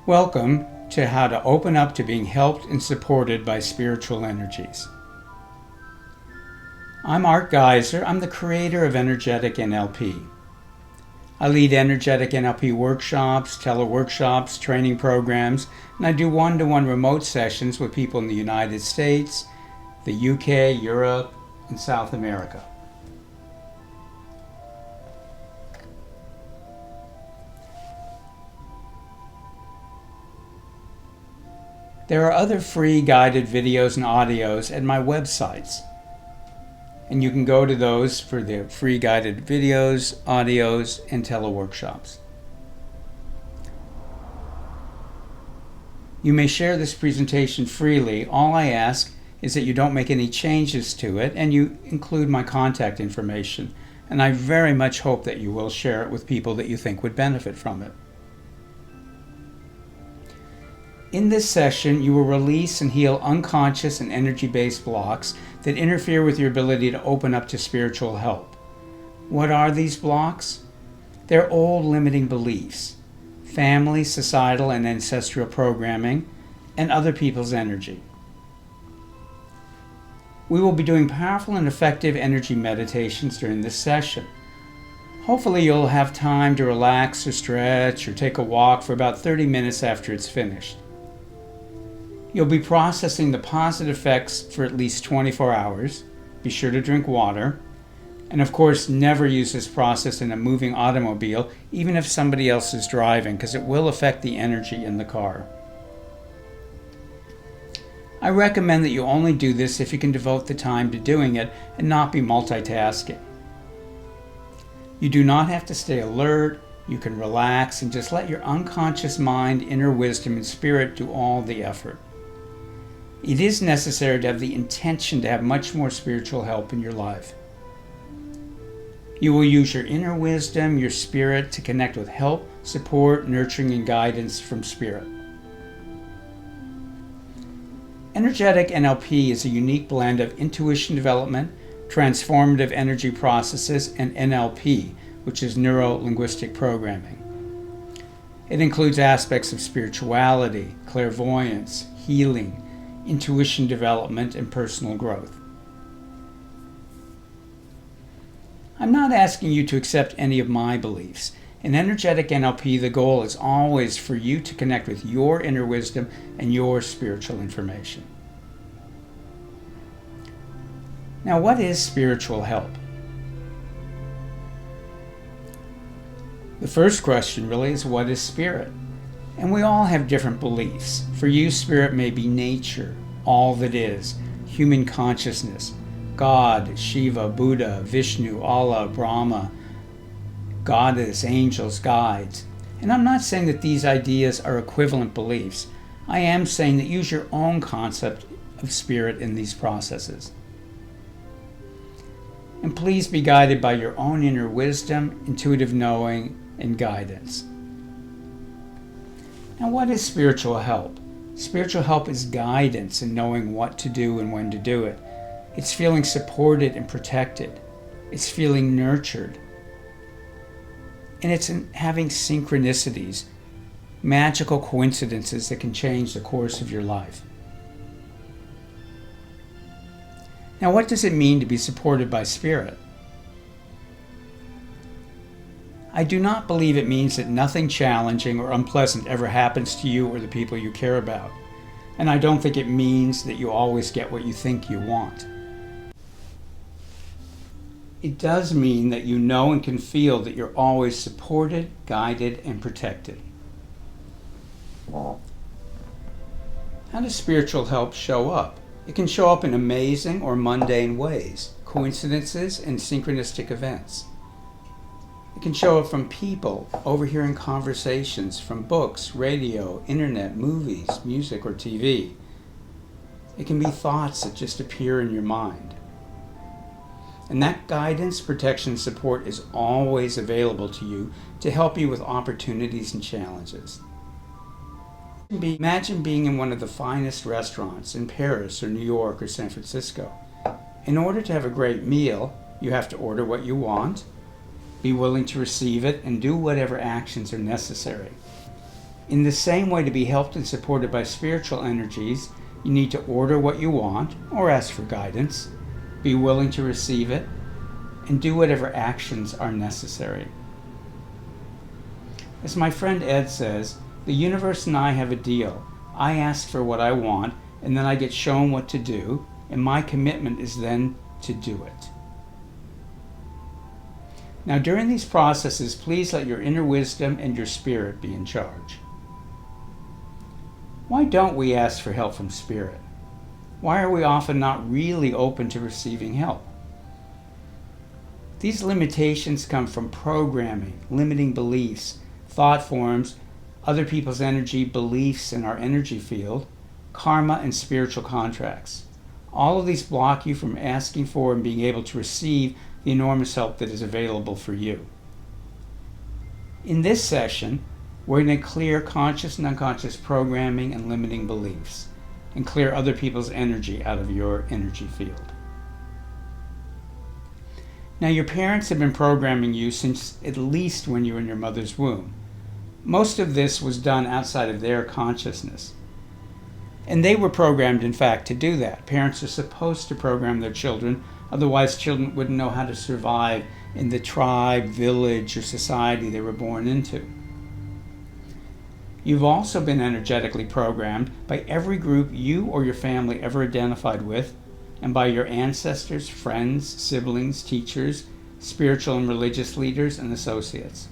Welcome to How to Open Up to Being Helped and Supported by Spiritual Energies. I'm Art Geiser. I'm the creator of Energetic NLP. I lead Energetic NLP workshops, teleworkshops, training programs, and I do one-to-one remote sessions with people in the United States, the UK, Europe, and South America. There are other free guided videos and audios at my websites. And you can go to those for the free guided videos, audios, and teleworkshops. You may share this presentation freely. All I ask is that you don't make any changes to it and you include my contact information. And I very much hope that you will share it with people that you think would benefit from it. In this session, you will release and heal unconscious and energy-based blocks that interfere with your ability to open up to spiritual help. What are these blocks? They're old limiting beliefs, family, societal, and ancestral programming, and other people's energy. We will be doing powerful and effective energy meditations during this session. Hopefully you'll have time to relax or stretch or take a walk for about 30 minutes after it's finished. You'll be processing the positive effects for at least 24 hours. Be sure to drink water. And of course, never use this process in a moving automobile, even if somebody else is driving, because it will affect the energy in the car. I recommend that you only do this if you can devote the time to doing it and not be multitasking. You do not have to stay alert. You can relax and just let your unconscious mind, inner wisdom, and spirit do all the effort. It is necessary to have the intention to have much more spiritual help in your life. You will use your inner wisdom, your spirit, to connect with help, support, nurturing, and guidance from spirit. Energetic NLP is a unique blend of intuition development, transformative energy processes, and NLP, which is neuro-linguistic programming. It includes aspects of spirituality, clairvoyance, healing, intuition development, and personal growth. I'm not asking you to accept any of my beliefs. In Energetic NLP, the goal is always for you to connect with your inner wisdom and your spiritual information. Now, what is spiritual help? The first question really is, what is spirit? And we all have different beliefs. For you, spirit may be nature, all that is, human consciousness, God, Shiva, Buddha, Vishnu, Allah, Brahma, goddess, angels, guides. And I'm not saying that these ideas are equivalent beliefs. I am saying that use your own concept of spirit in these processes. And please be guided by your own inner wisdom, intuitive knowing, and guidance. Now, what is spiritual help? Spiritual help is guidance in knowing what to do and when to do it. It's feeling supported and protected. It's feeling nurtured. And it's in having synchronicities, magical coincidences that can change the course of your life. Now, what does it mean to be supported by spirit? I do not believe it means that nothing challenging or unpleasant ever happens to you or the people you care about. And I don't think it means that you always get what you think you want. It does mean that you know and can feel that you're always supported, guided, and protected. How does spiritual help show up? It can show up in amazing or mundane ways, coincidences and synchronistic events. It can show up from people, overhearing conversations, from books, radio, internet, movies, music, or TV. It can be thoughts that just appear in your mind. And that guidance, protection, support is always available to you to help you with opportunities and challenges. Imagine being in one of the finest restaurants in Paris or New York or San Francisco. In order to have a great meal, you have to order what you want, be willing to receive it, and do whatever actions are necessary. In the same way, to be helped and supported by spiritual energies, you need to order what you want or ask for guidance, be willing to receive it, and do whatever actions are necessary. As my friend Ed says, the universe and I have a deal. I ask for what I want, and then I get shown what to do, and my commitment is then to do it. Now, during these processes, please let your inner wisdom and your spirit be in charge. Why don't we ask for help from spirit? Why are we often not really open to receiving help? These limitations come from programming, limiting beliefs, thought forms, other people's energy, beliefs in our energy field, karma, and spiritual contracts. All of these block you from asking for and being able to receive the enormous help that is available for you. In this session, we're going to clear conscious and unconscious programming and limiting beliefs, and clear other people's energy out of your energy field. Now, your parents have been programming you since at least when you were in your mother's womb. Most of this was done outside of their consciousness. And they were programmed, in fact, to do that. Parents are supposed to program their children, otherwise children wouldn't know how to survive in the tribe, village, or society they were born into. You've also been energetically programmed by every group you or your family ever identified with, and by your ancestors, friends, siblings, teachers, spiritual and religious leaders, and associates.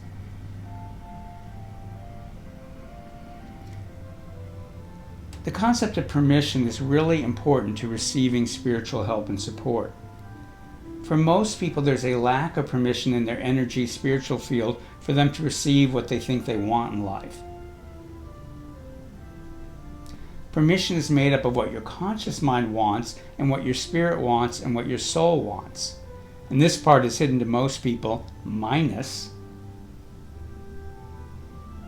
The concept of permission is really important to receiving spiritual help and support. For most people, there's a lack of permission in their energy, spiritual field for them to receive what they think they want in life. Permission is made up of what your conscious mind wants and what your spirit wants and what your soul wants. And this part is hidden to most people, minus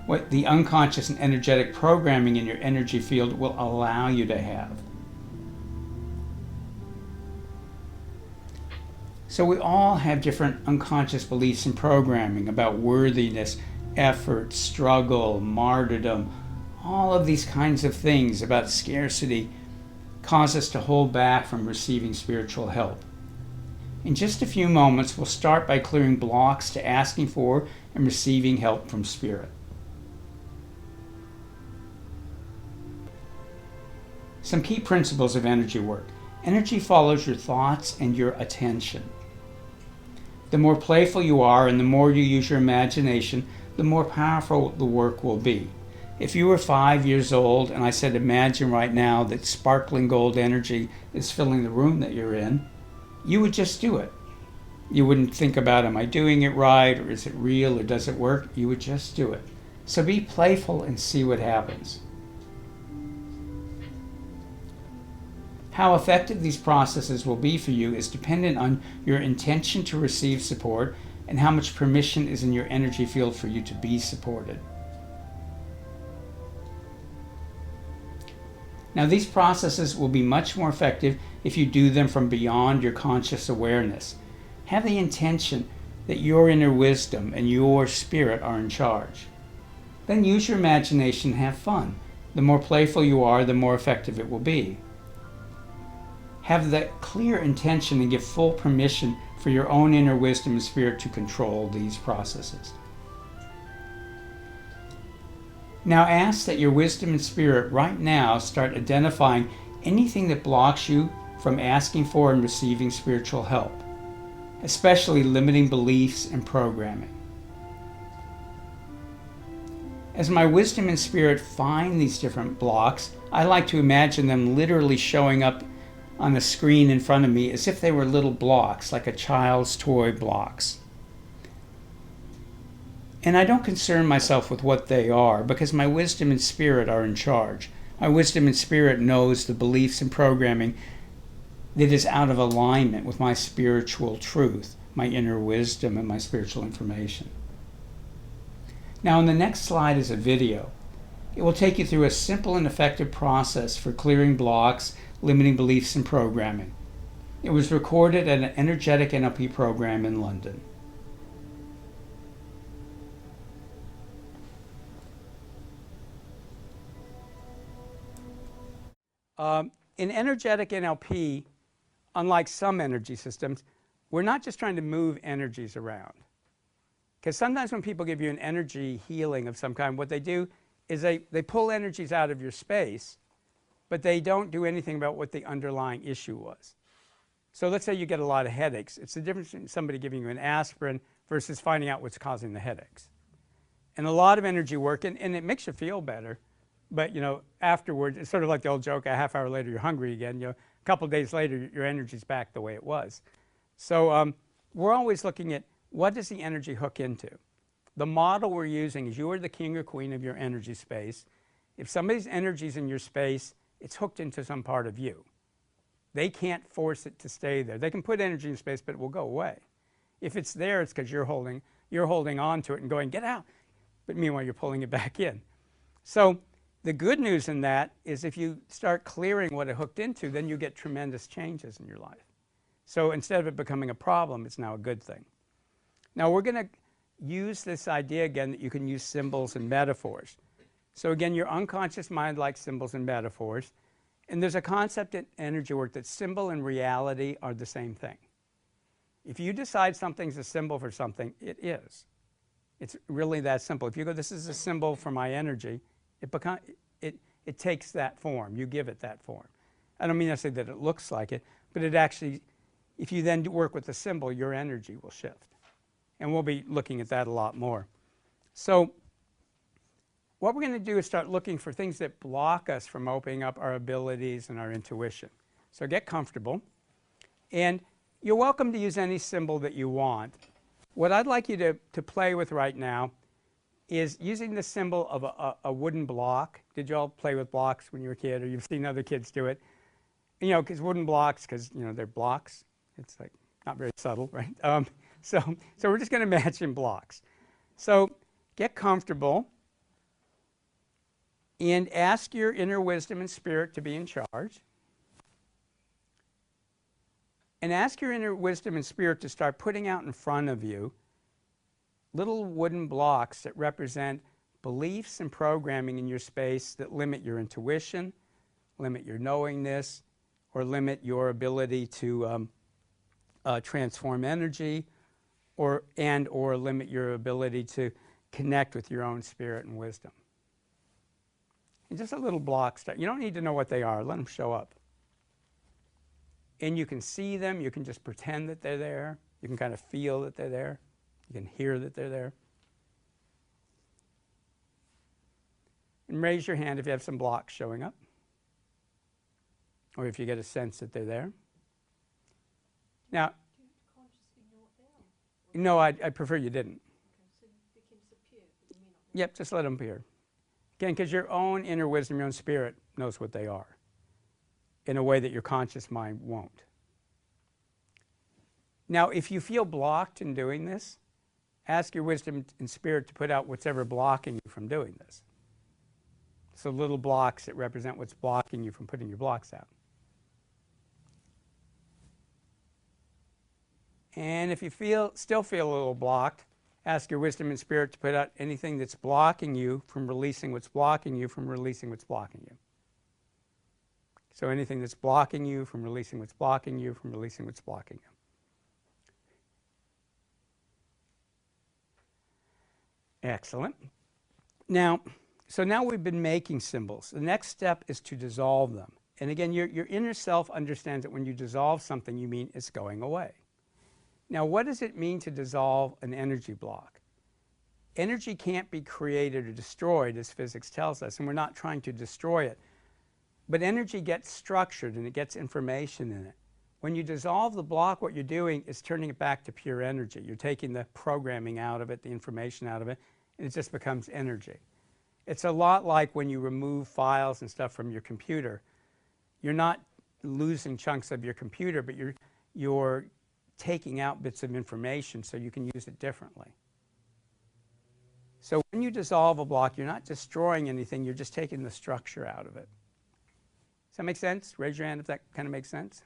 what the unconscious and energetic programming in your energy field will allow you to have. So we all have different unconscious beliefs and programming about worthiness, effort, struggle, martyrdom. All of these kinds of things about scarcity cause us to hold back from receiving spiritual help. In just a few moments, we'll start by clearing blocks to asking for and receiving help from spirit. Some key principles of energy work. Energy follows your thoughts and your attention. The more playful you are and the more you use your imagination, the more powerful the work will be. If you were 5 years old and I said, imagine right now that sparkling gold energy is filling the room that you're in, you would just do it. You wouldn't think about, am I doing it right, or is it real, or does it work? You would just do it. So be playful and see what happens. How effective these processes will be for you is dependent on your intention to receive support and how much permission is in your energy field for you to be supported. Now, these processes will be much more effective if you do them from beyond your conscious awareness. Have the intention that your inner wisdom and your spirit are in charge. Then use your imagination and have fun. The more playful you are, the more effective it will be. Have that clear intention and give full permission for your own inner wisdom and spirit to control these processes. Now ask that your wisdom and spirit right now start identifying anything that blocks you from asking for and receiving spiritual help, especially limiting beliefs and programming. As my wisdom and spirit find these different blocks, I like to imagine them literally showing up on the screen in front of me as if they were little blocks, like a child's toy blocks. And I don't concern myself with what they are because my wisdom and spirit are in charge. My wisdom and spirit knows the beliefs and programming that is out of alignment with my spiritual truth, my inner wisdom, and my spiritual information. Now, on the next slide is a video. It will take you through a simple and effective process for clearing blocks, limiting beliefs, and programming. It was recorded at an energetic NLP program in London. In energetic NLP, unlike some energy systems, we're not just trying to move energies around. Because sometimes when people give you an energy healing of some kind, what they do is they pull energies out of your space, but they don't do anything about what the underlying issue was. So let's say you get a lot of headaches. It's the difference between somebody giving you an aspirin versus finding out what's causing the headaches. And a lot of energy work, and it makes you feel better, but afterwards, it's sort of like the old joke, a half hour later you're hungry again. A couple of days later, your energy's back the way it was. So we're always looking at what does the energy hook into? The model we're using is you are the king or queen of your energy space. If somebody's energy is in your space, it's hooked into some part of you. They can't force it to stay there. They can put energy in space, but it will go away. If it's there, it's because you're holding on to it and going, get out. But meanwhile, you're pulling it back in. So the good news in that is if you start clearing what it hooked into, then you get tremendous changes in your life. So instead of it becoming a problem, it's now a good thing. Now we're going to use this idea again that you can use symbols and metaphors. So again, your unconscious mind likes symbols and metaphors. And there's a concept in energy work that symbol and reality are the same thing. If you decide something's a symbol for something, it is. It's really that simple. If you go, this is a symbol for my energy, it takes that form. You give it that form. I don't mean to say that it looks like it, but it actually, if you then work with the symbol, your energy will shift. And we'll be looking at that a lot more. So what we're going to do is start looking for things that block us from opening up our abilities and our intuition. So get comfortable. And you're welcome to use any symbol that you want. What I'd like you to play with right now is using the symbol of a wooden block. Did you all play with blocks when you were a kid, or you've seen other kids do it? Because wooden blocks, because they're blocks. It's like not very subtle, right? So we're just going to imagine blocks. So get comfortable and ask your inner wisdom and spirit to be in charge. And ask your inner wisdom and spirit to start putting out in front of you little wooden blocks that represent beliefs and programming in your space that limit your intuition, limit your knowingness, or limit your ability to transform energy, or limit your ability to connect with your own spirit and wisdom. And just a little block start. You don't need to know what they are. Let them show up. And you can see them. You can just pretend that they're there. You can kind of feel that they're there. You can hear that they're there. And raise your hand if you have some blocks showing up, or if you get a sense that they're there. Now, do you have to consciously know what they are? no, I prefer you didn't. Okay, so they can just appear, but you may not know. Yep, just let them appear. Again, because your own inner wisdom, your own spirit knows what they are in a way that your conscious mind won't. Now, if you feel blocked in doing this, ask your wisdom and spirit to put out what's ever blocking you from doing this. So little blocks that represent what's blocking you from putting your blocks out. And if you still feel a little blocked, ask your wisdom and spirit to put out anything that's blocking you from releasing what's blocking you from releasing what's blocking you. So anything that's blocking you from releasing what's blocking you from releasing what's blocking you. Excellent. Now, So now we've been making symbols. The next step is to dissolve them. And again, your inner self understands that when you dissolve something, you mean it's going away. Now, what does it mean to dissolve an energy block? Energy can't be created or destroyed, as physics tells us, and we're not trying to destroy it. But energy gets structured and it gets information in it. When you dissolve the block, what you're doing is turning it back to pure energy. You're taking the programming out of it, the information out of it, and it just becomes energy. It's a lot like when you remove files and stuff from your computer. You're not losing chunks of your computer, but you're taking out bits of information so you can use it differently. So when you dissolve a block, you're not destroying anything, you're just taking the structure out of it. Does that make sense? Raise your hand if that kind of makes sense.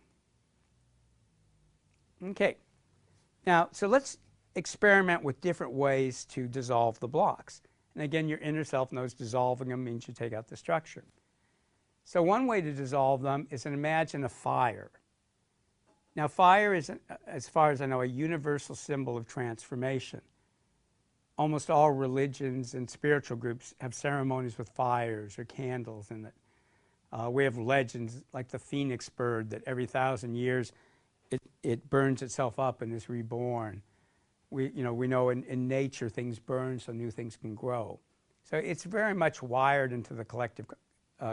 Okay. Now, so let's experiment with different ways to dissolve the blocks. And again, your inner self knows dissolving them means you take out the structure. So one way to dissolve them is to imagine a fire. Now, fire is, as far as I know, a universal symbol of transformation. Almost all religions and spiritual groups have ceremonies with fires or candles in it. We have legends like the phoenix bird that every 1,000 years it burns itself up and is reborn. We know in nature things burn so new things can grow. So it's very much wired into the collective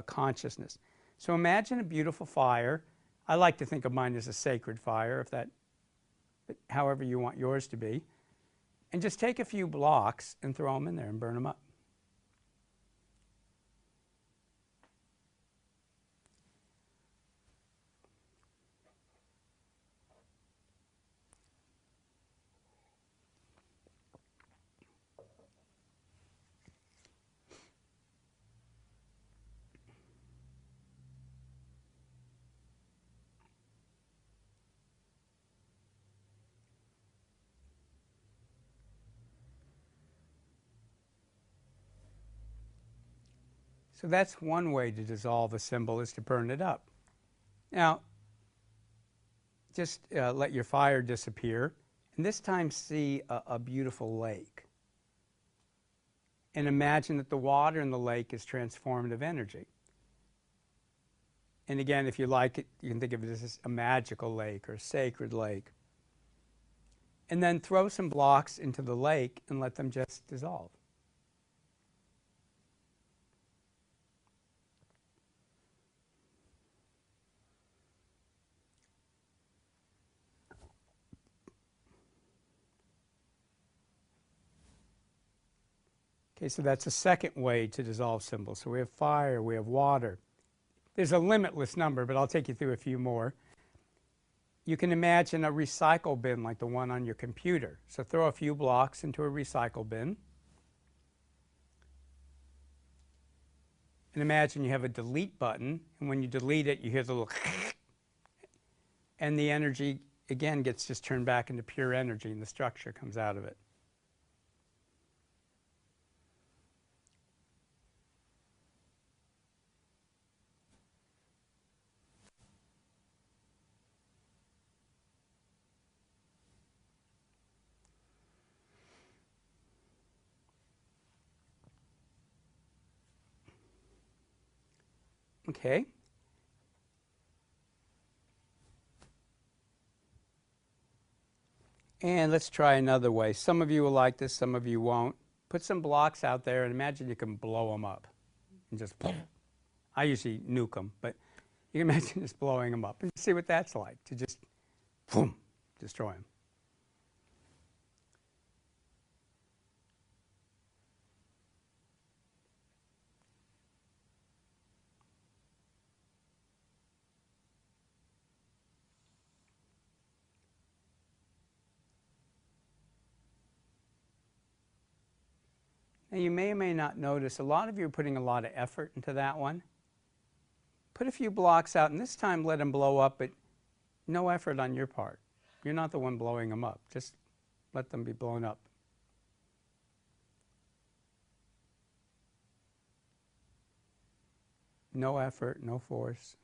consciousness. So imagine a beautiful fire. I like to think of mine as a sacred fire, however you want yours to be. And just take a few blocks and throw them in there and burn them up. So that's one way to dissolve a symbol, is to burn it up. Now, just let your fire disappear, and this time see a beautiful lake. And imagine that the water in the lake is transformative energy. And again, if you like it, you can think of it as a magical lake or a sacred lake. And then throw some blocks into the lake and let them just dissolve. Okay, so that's a second way to dissolve symbols. So we have fire, we have water. There's a limitless number, but I'll take you through a few more. You can imagine a recycle bin like the one on your computer. So throw a few blocks into a recycle bin. And imagine you have a delete button, and when you delete it, you hear the little and the energy, again, gets just turned back into pure energy, and the structure comes out of it. Okay. And let's try another way. Some of you will like this, some of you won't. Put some blocks out there and imagine you can blow them up. And just, I usually nuke them, but you can imagine just blowing them up and see what that's like, to just, boom, destroy them. Now you may or may not notice, a lot of you are putting a lot of effort into that one. Put a few blocks out, and this time let them blow up, but no effort on your part. You're not the one blowing them up. Just let them be blown up. No effort, no force.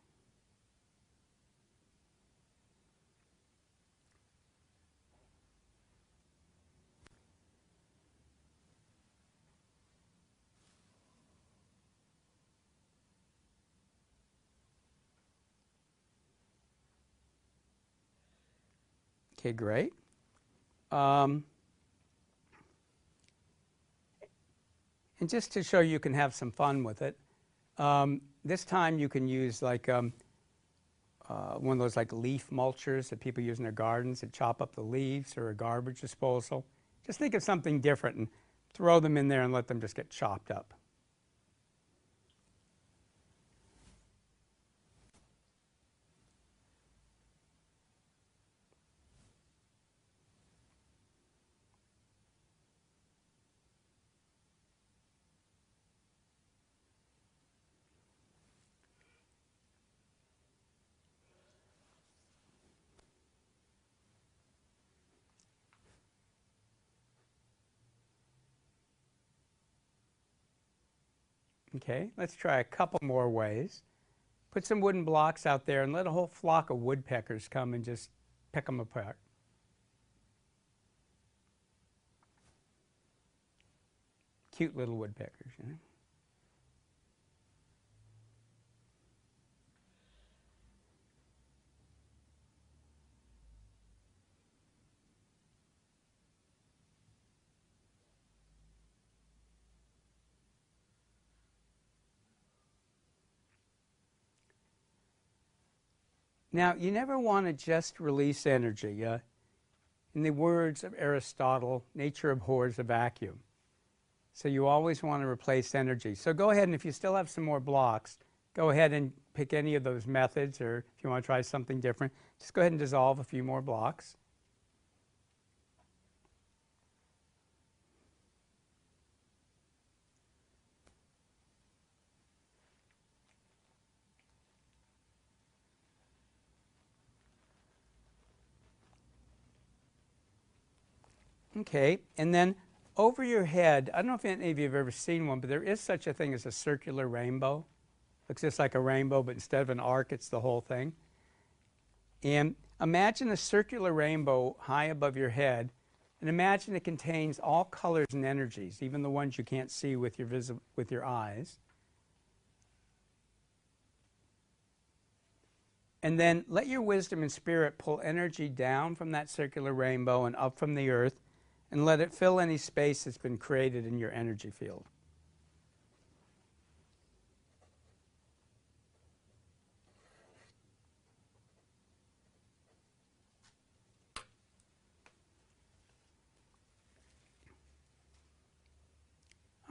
Okay, great. And just to show you can have some fun with it, this time you can use like one of those like leaf mulchers that people use in their gardens that chop up the leaves, or a garbage disposal. Just think of something different and throw them in there and let them just get chopped up. Okay, let's try a couple more ways. Put some wooden blocks out there and let a whole flock of woodpeckers come and just pick them apart. Cute little woodpeckers, you know. Now, you never want to just release energy. In the words of Aristotle, nature abhors a vacuum. So you always want to replace energy. So go ahead, and if you still have some more blocks, go ahead and pick any of those methods, or if you want to try something different, just go ahead and dissolve a few more blocks. Okay, and then over your head, I don't know if any of you have ever seen one, but there is such a thing as a circular rainbow. Looks just like a rainbow, but instead of an arc, it's the whole thing. And imagine a circular rainbow high above your head, and imagine it contains all colors and energies, even the ones you can't see with your eyes. And then let your wisdom and spirit pull energy down from that circular rainbow and up from the earth, and let it fill any space that's been created in your energy field.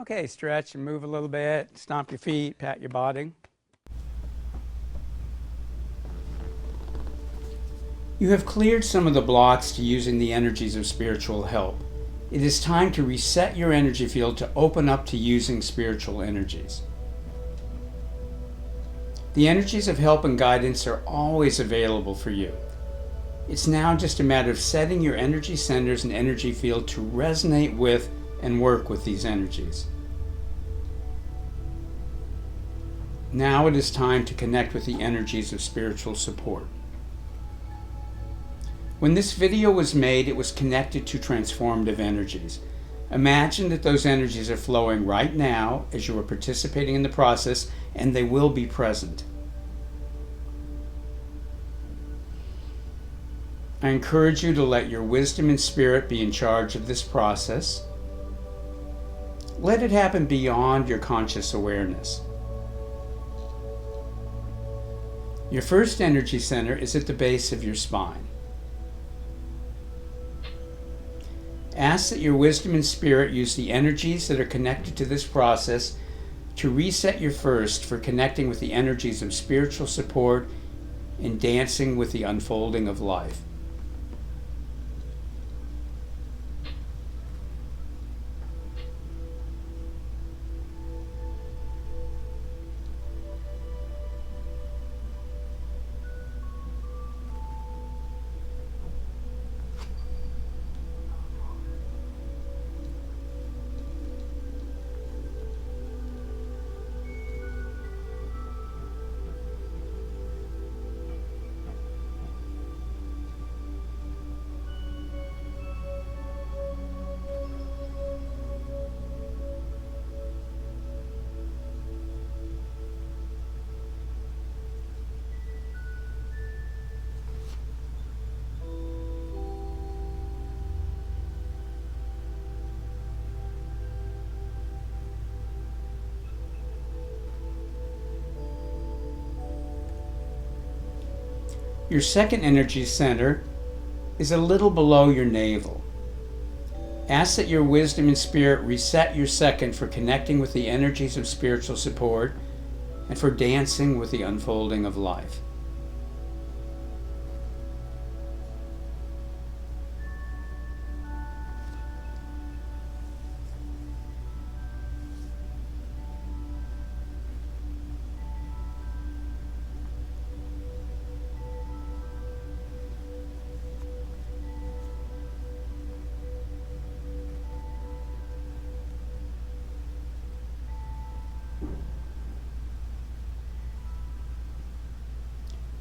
Okay, stretch and move a little bit, stomp your feet, pat your body. You have cleared some of the blocks to using the energies of spiritual help. It is time to reset your energy field to open up to using spiritual energies. The energies of help and guidance are always available for you. It's now just a matter of setting your energy centers and energy field to resonate with and work with these energies. Now it is time to connect with the energies of spiritual support. When this video was made, it was connected to transformative energies. Imagine that those energies are flowing right now as you are participating in the process, and they will be present. I encourage you to let your wisdom and spirit be in charge of this process. Let it happen beyond your conscious awareness. Your first energy center is at the base of your spine. Ask that your wisdom and spirit use the energies that are connected to this process to reset your first for connecting with the energies of spiritual support and dancing with the unfolding of life. Your second energy center is a little below your navel. Ask that your wisdom and spirit reset your second for connecting with the energies of spiritual support and for dancing with the unfolding of life.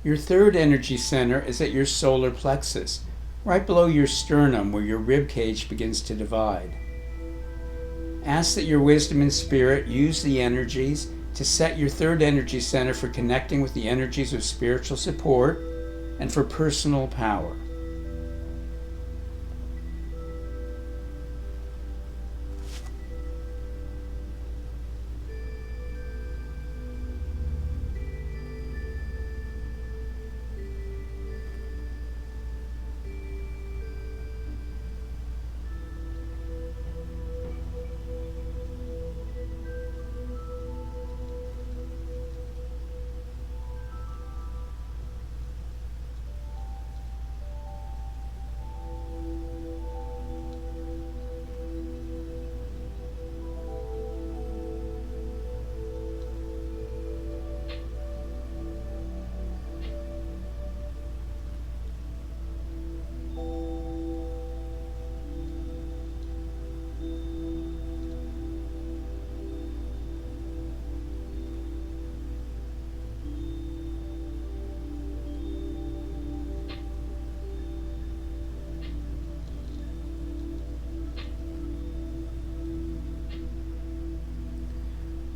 Your third energy center is at your solar plexus, right below your sternum where your rib cage begins to divide. Ask that your wisdom and spirit use the energies to set your third energy center for connecting with the energies of spiritual support and for personal power.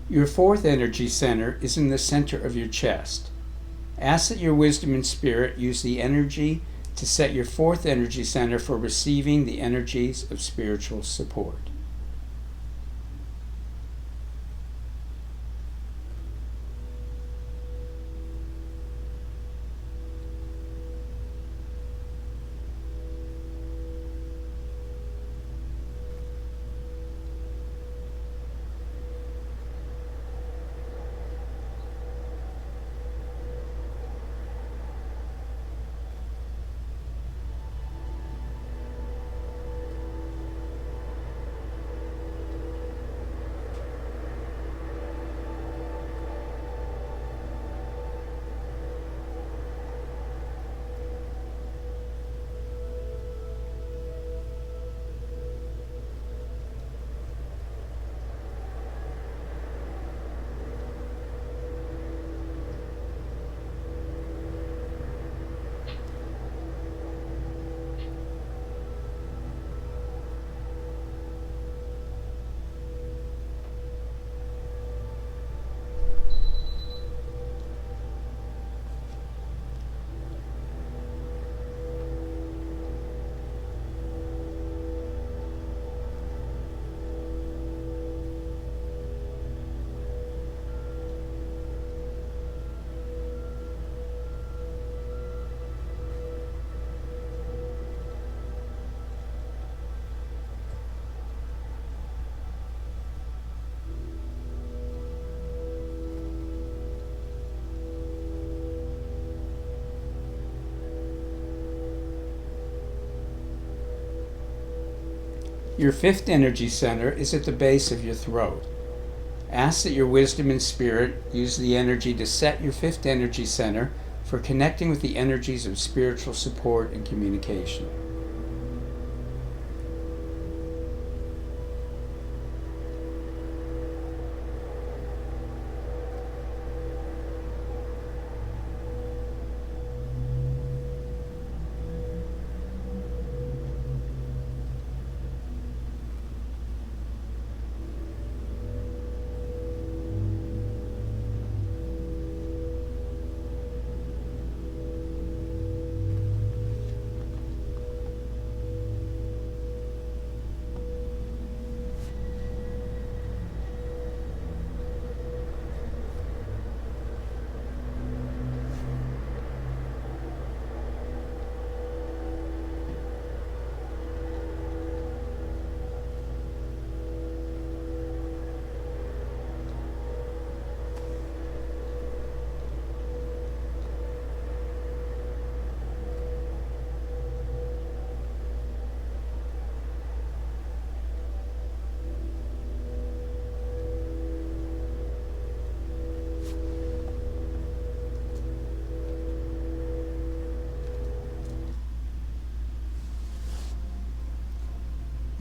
Your fourth energy center is in the center of your chest. Ask that your wisdom and spirit use the energy to set your fourth energy center for receiving the energies of spiritual support. Your fifth energy center is at the base of your throat. Ask that your wisdom and spirit use the energy to set your fifth energy center for connecting with the energies of spiritual support and communication.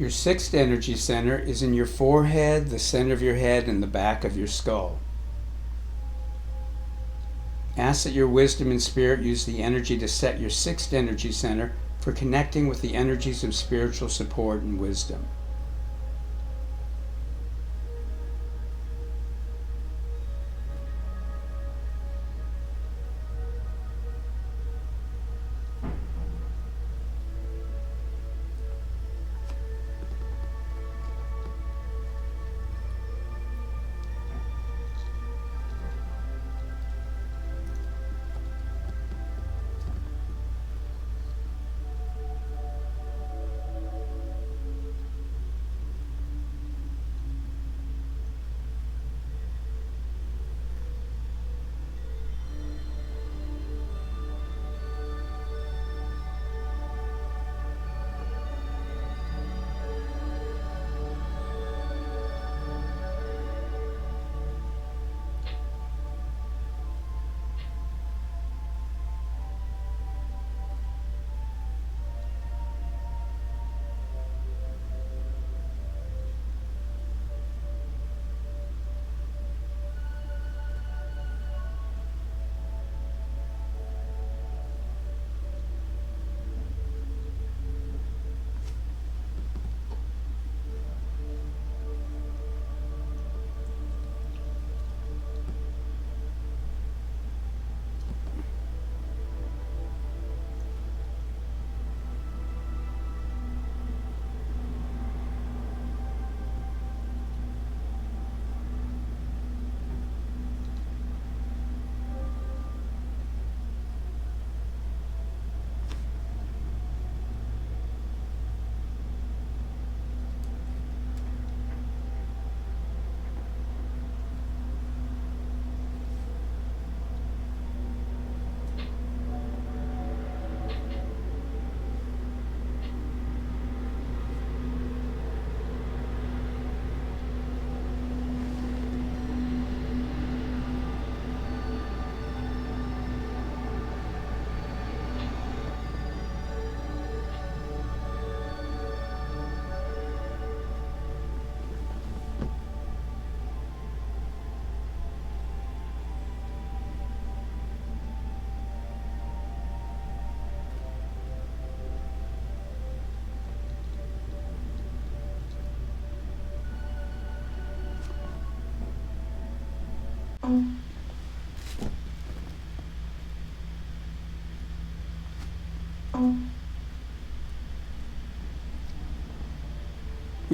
Your sixth energy center is in your forehead, the center of your head, and the back of your skull. Ask that your wisdom and spirit use the energy to set your sixth energy center for connecting with the energies of spiritual support and wisdom.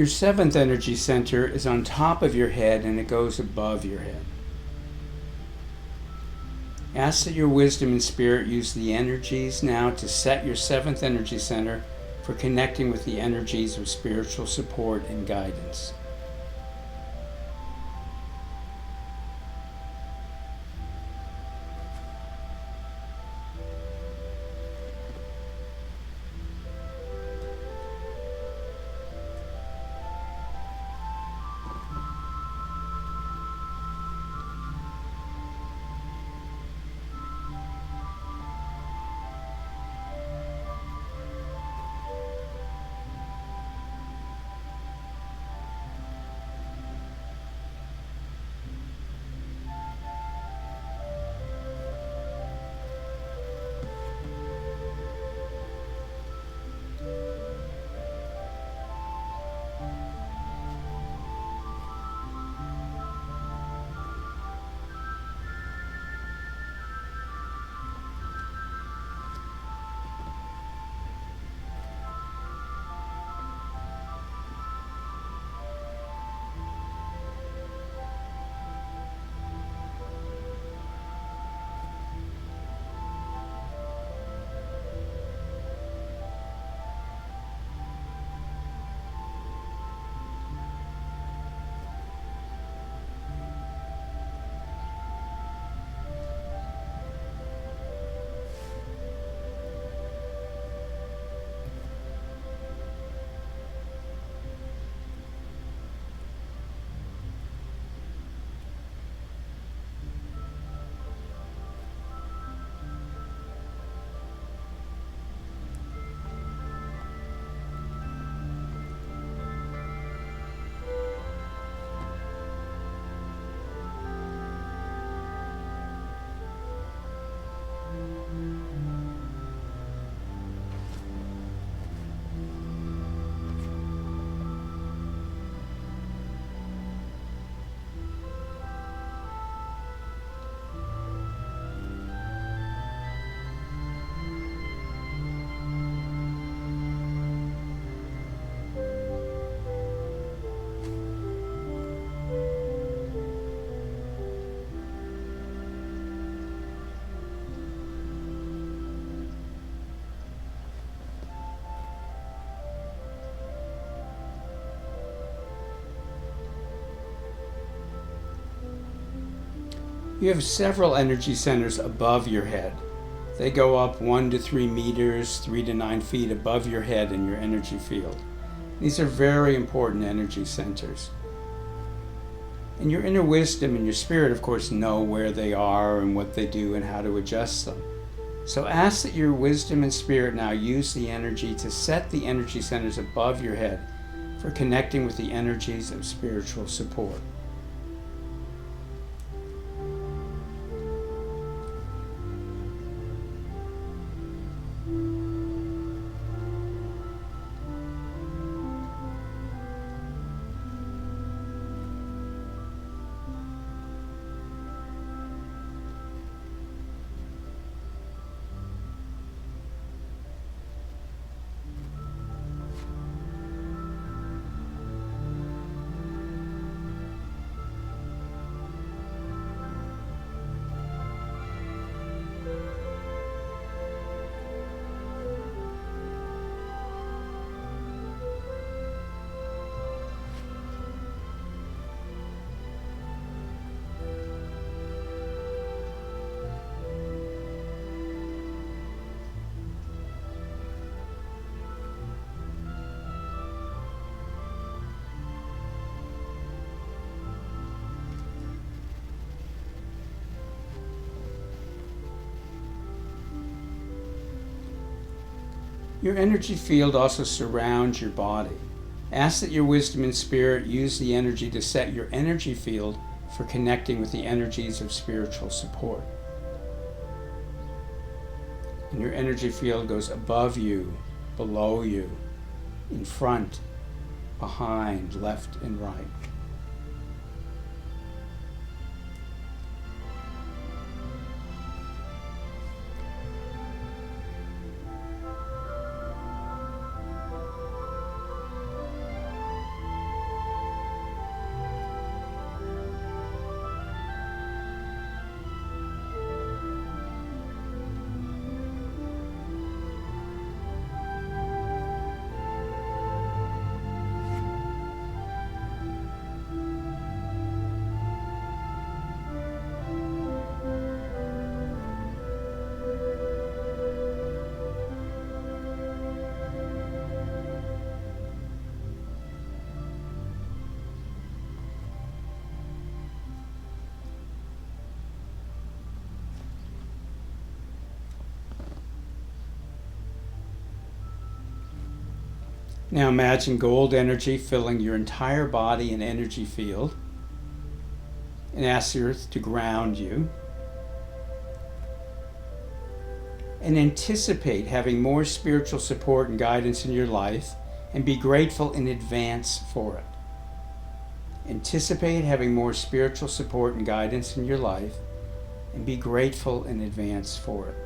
Your seventh energy center is on top of your head and it goes above your head. Ask that your wisdom and spirit use the energies now to set your seventh energy center for connecting with the energies of spiritual support and guidance. You have several energy centers above your head. They go up 1 to 3 meters, 3 to 9 feet above your head in your energy field. These are very important energy centers. And your inner wisdom and your spirit, of course, know where they are and what they do and how to adjust them. So ask that your wisdom and spirit now use the energy to set the energy centers above your head for connecting with the energies of spiritual support. Your energy field also surrounds your body. Ask that your wisdom and spirit use the energy to set your energy field for connecting with the energies of spiritual support. And your energy field goes above you, below you, in front, behind, left, and right. Now imagine gold energy filling your entire body and energy field, and ask the earth to ground you. And anticipate having more spiritual support and guidance in your life, and be grateful in advance for it. Anticipate having more spiritual support and guidance in your life, and be grateful in advance for it.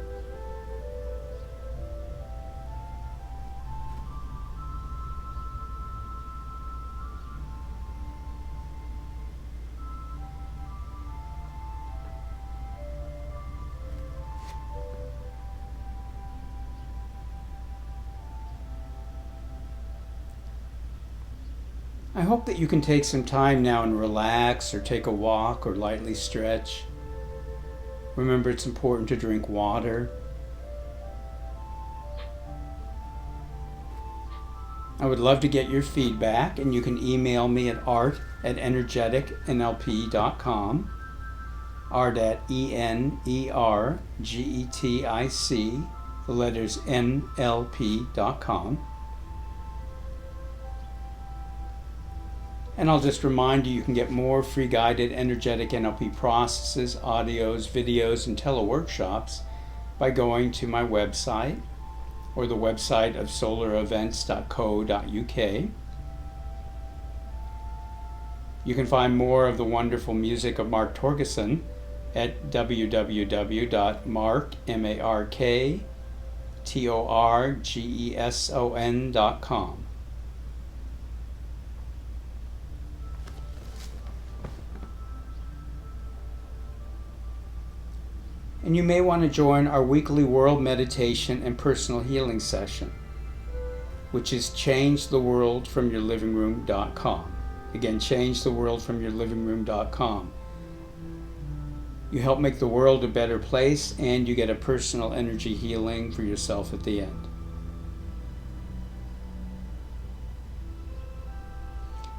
I hope that you can take some time now and relax, or take a walk, or lightly stretch. Remember, it's important to drink water. I would love to get your feedback, and you can email me at art@energeticnlp.com, art@energetic, the letters nlp.com. And I'll just remind you, you can get more free guided energetic NLP processes, audios, videos, and teleworkshops by going to my website or the website of solarevents.co.uk. You can find more of the wonderful music of Mark Torgeson at www.marktorgeson.com. And you may want to join our weekly world meditation and personal healing session, which is changetheworldfromyourlivingroom.com. Again, changetheworldfromyourlivingroom.com. You help make the world a better place, and you get a personal energy healing for yourself at the end.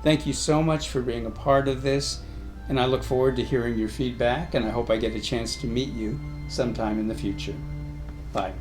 Thank you so much for being a part of this, and I look forward to hearing your feedback, and I hope I get a chance to meet you sometime in the future. Bye.